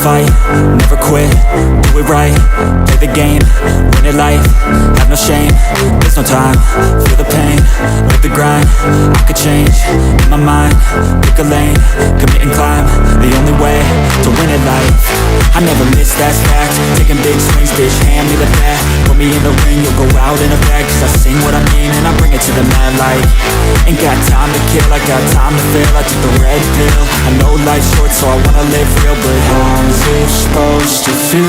fight, never quit, do it right, play the game, win it life, have no shame, there's no time, feel the pain, live the grind, I could change, in my mind, pick a lane, commit and climb, the only way to win it life, I never miss, that's fact, taking big swings, bitch, hand me the bat, put me in the ring, you'll go out in a bag, cause I sing what I mean and I bring it to the mad light, ain't got time to kill, I got time to feel, I took the red pill, I know life's short so I wanna live real, but how's it supposed to feel?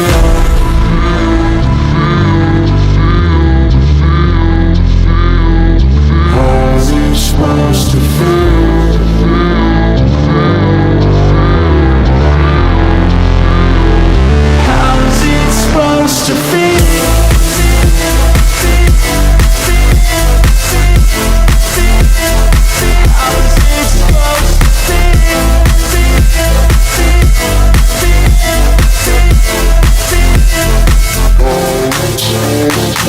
How's it supposed to feel? How's it supposed to feel?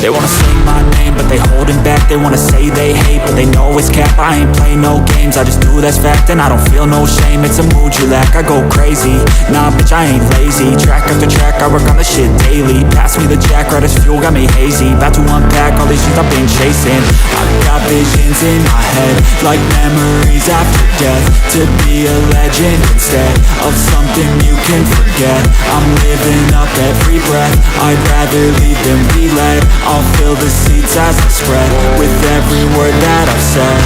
They wanna say my name, but they holding back. They wanna say they hate, but they know it's cap. I ain't play no games, I just do that's fact. And I don't feel no shame, it's a mood you lack. I go crazy, nah bitch I ain't lazy. Track after track, I work on the shit daily. Pass me the jack, right as fuel, got me hazy. About to unpack all these shit I've been chasing. I've got visions in my head, like memories after death. To be a legend instead of something you can forget. I'm living up every breath, I'd rather lead than be led. I'll fill the seats as I spread with every word that I've said.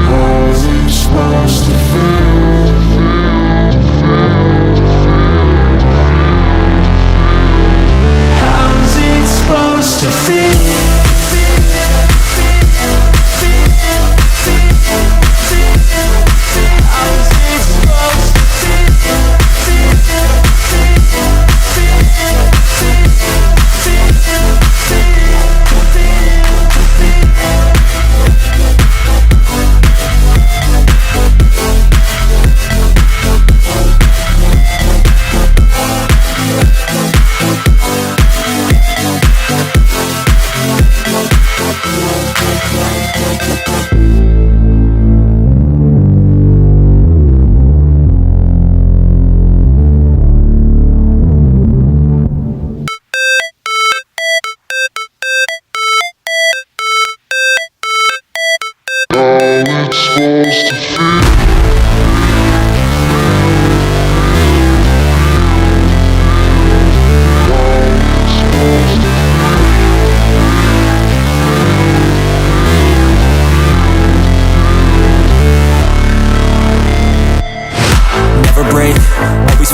How's it supposed to feel? How's it supposed to feel?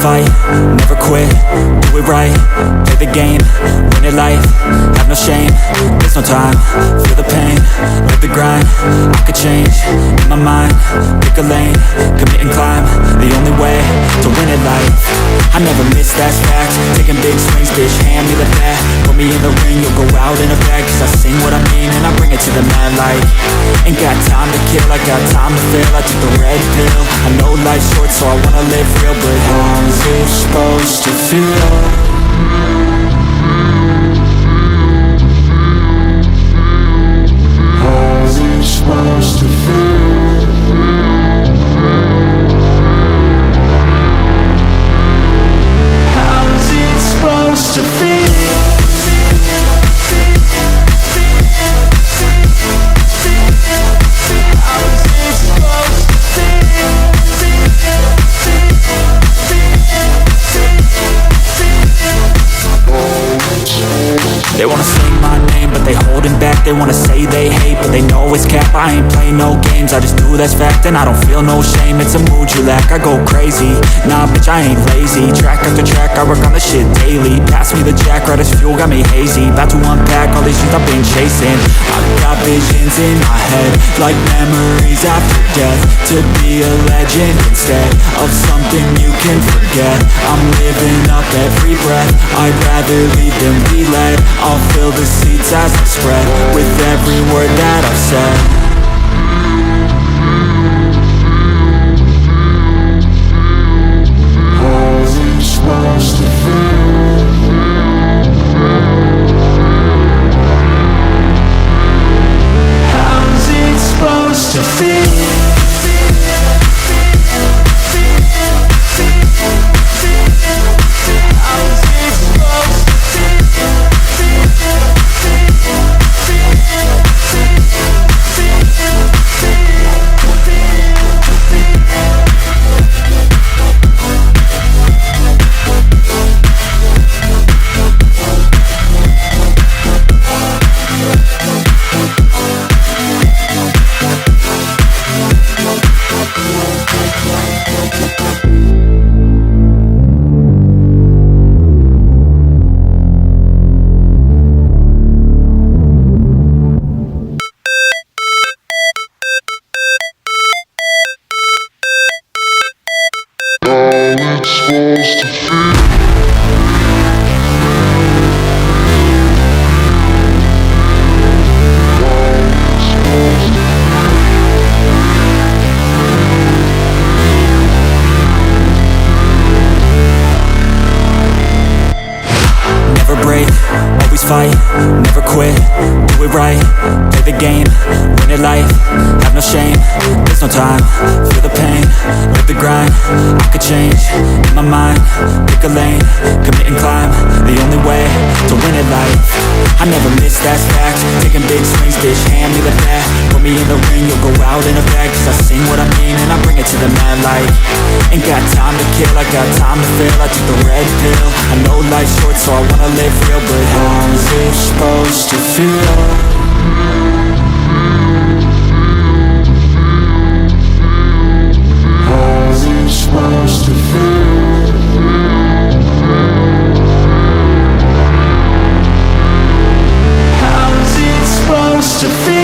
Fight, never quit, do it right, play the game, win it life, have no shame, there's no time, feel the pain, live the grind, I could change, in my mind, pick a lane, commit and climb, the only way to win it life, I never miss, that's fact, taking big swings, bitch, hand me the bat, put me in the ring, you'll go out in a bag, cause I sing what I mean and I bring it to the mad light, ain't got time to kill, I got time to feel, I took the red pill, I know life's short so I wanna live real, but how's it supposed to feel? How's it supposed to feel? How's it supposed to feel? They wanna say my name, but they holding back. They wanna say they hate, but they know it's cap. I ain't play no games, I just do that's fact. And I don't feel no shame, it's a mood you lack. I go crazy, nah bitch I ain't lazy. Track after track, I work on the shit daily. Pass me the jack, right as fuel, got me hazy. About to unpack all these shit I've been chasing. I've got visions in my head, like memories after death. To be a legend instead of something you can forget. I'm living up every breath, I'd rather lead than be led. I'll fill the seats as I spread with every word that I've said. How's it supposed to feel? How's it supposed to feel? how it's supposed to feel. Never break, always fight, never quit, do it right, play the game, win it life, have no shame, there's no time, feel the pain, live the grind, I could change, in my mind, pick a lane, commit and climb, the only way to win it life, I never miss, that's fact, taking big swings, bitch, hand me the bat, put me in the ring, you'll go out in a bag, cause I sing what I mean and I bring it to the mad light, ain't got time to kill, I got time to feel, I took the red pill, I know life's short so I wanna live real, but how's it supposed to feel? How's it supposed to feel? How's it supposed to feel?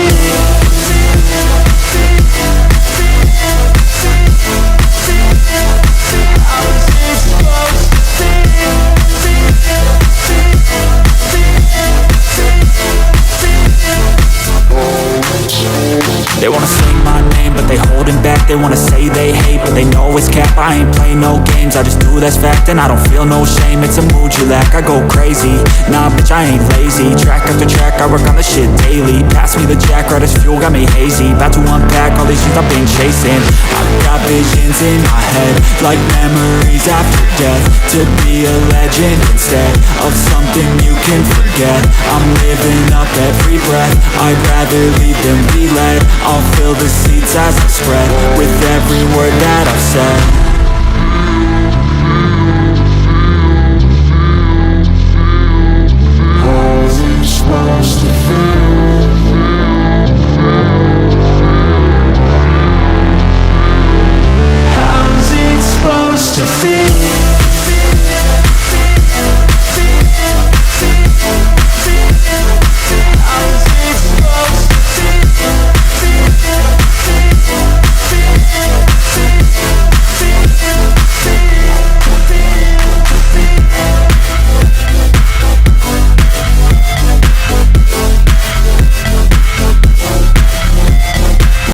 They wanna sing my name, but they holding back. They wanna say they hate, but they know it's cap. I ain't play no games, I just do that's fact. And I don't feel no shame, it's a mood you lack. I go crazy, nah bitch I ain't lazy. Track after track, I work on the shit daily. Pass me the jack, right as fuel, got me hazy. About to unpack all these things I've been chasing. I've got visions in my head, like memories after death. To be a legend instead of something you can forget. I'm living up every breath, I'd rather lead than be led. I'll fill the seats as I spread with every word that I've said.